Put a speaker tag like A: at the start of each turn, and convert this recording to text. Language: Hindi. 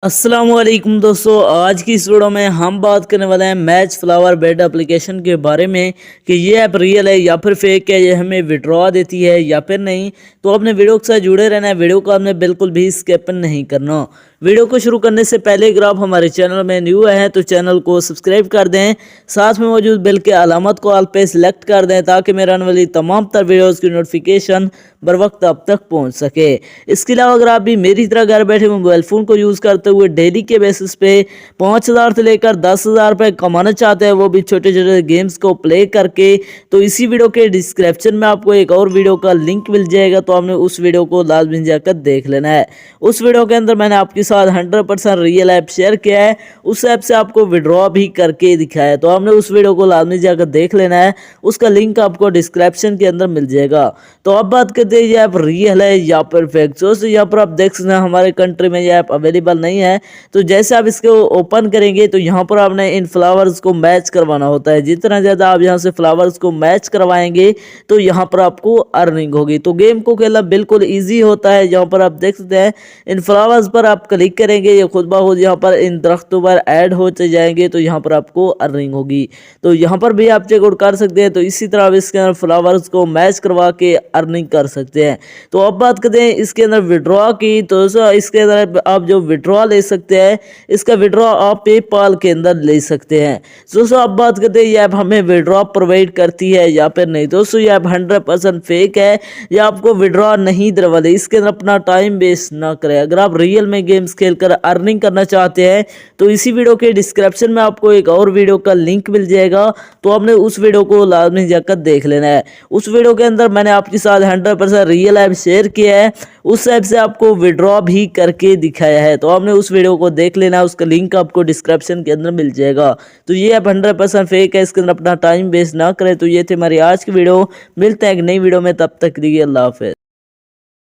A: अस्सलामुअलैकुम दोस्तों, आज की इस वीडियो में हम बात करने वाले हैं मैच फ्लावर बेट एप्लीकेशन के बारे में कि ये ऐप रियल है या फिर फेक है, ये हमें विड्रॉ देती है या फिर नहीं। तो आपने वीडियो के साथ जुड़े रहना है, वीडियो को आपने बिल्कुल भी स्किप नहीं करना। वीडियो को शुरू करने से पहले अगर आप हमारे चैनल में न्यू हैं तो चैनल को सब्सक्राइब कर दें, साथ में मौजूद बेल के अलामत को ऑल पे सिलेक्ट कर दें ताकि मेरे आने वाली तमाम तर वीडियोज़ की नोटिफिकेशन बर वक्त आप तक पहुंच सके। इसके अलावा अगर आप भी मेरी तरह घर बैठे मोबाइल फ़ोन को यूज़ करते हुए डेली के बेसिस पे 5,000 से लेकर 10,000 रुपये कमाना चाहते हैं, वो भी छोटे छोटे गेम्स को प्ले करके, तो इसी वीडियो के डिस्क्रिप्शन में आपको एक और वीडियो का लिंक मिल जाएगा, तो आपने उस वीडियो को लाजमी जाकर देख लेना है। उस वीडियो के अंदर मैंने आपके साथ 100% रियल ऐप शेयर किया है, उस ऐप से आपको विड्रॉ भी करके दिखाया है, तो आपने उस वीडियो को लाजमी जाकर देख लेना है। उसका लिंक आपको डिस्क्रिप्शन के अंदर मिल जाएगा। तो अब बात करते हैं ये ऐप रियल है या फिर फेक। दोस्तों यहाँ पर आप देख सकते हैं हमारे कंट्री में ये ऐप अवेलेबल नहीं है। तो जैसे आप इसको ओपन करेंगे तो यहाँ पर आपने इन फ्लावर्स को मैच करवाना होता है। जितना ज़्यादा आप यहाँ से फ्लावर्स को मैच करवाएंगे तो यहाँ पर आपको अर्निंग होगी। तो गेम को खेलना बिल्कुल ईजी होता है। यहाँ पर आप देख सकते हैं इन फ्लावर्स पर आप क्लिक करेंगे, ये खुद ब खुद यहाँ पर इन दरख्तों पर ऐड होते जाएंगे, तो यहाँ पर आपको अर्निंग होगी। तो यहाँ पर भी आप चेकआउट कर सकते हैं। तो इसी तरह आप इसके अंदर फ्लावर्स को मैच करवा के अर्निंग कर सकते हैं। तो अब बात करते हैं इसके अंदर विड्रॉ की। तो इसके अंदर आप जो विड्रॉ ले सकते हैं, इसका विड्रॉ आप पेपाल के अंदर ले सकते हैं। दोस्तों अब बात करते हैं ये ऐप हमें विड्रॉ प्रोवाइड करती है या फिर नहीं। दोस्तों ये ऐप 100% फेक है, या आपको विड्रॉ नहीं देने वाले। इसके अंदर अपना टाइम वेस्ट ना करें। अगर आप रियल में गेम्स खेलकर अर्निंग करना चाहते हैं तो इसी वीडियो के डिस्क्रिप्शन में आपको एक और वीडियो का लिंक मिल जाएगा, तो आपने उस वीडियो को लाजमी जाकर देख लेना है। उस वीडियो के अंदर मैंने आपके साथ 100% रियल ऐप शेयर किया है, उस ऐप से आपको विड्रॉ भी करके दिखाया है, तो आपने उस वीडियो को देख लेना है। उसका लिंक आपको डिस्क्रिप्शन के अंदर मिल जाएगा। तो ये ऐप 100% फेक है, इसके अंदर अपना टाइम वेस्ट ना करें। तो ये थे हमारी आज की वीडियो। मिलते हैं एक नई वीडियो में, तब तक के लिए अल्लाह हाफिज़।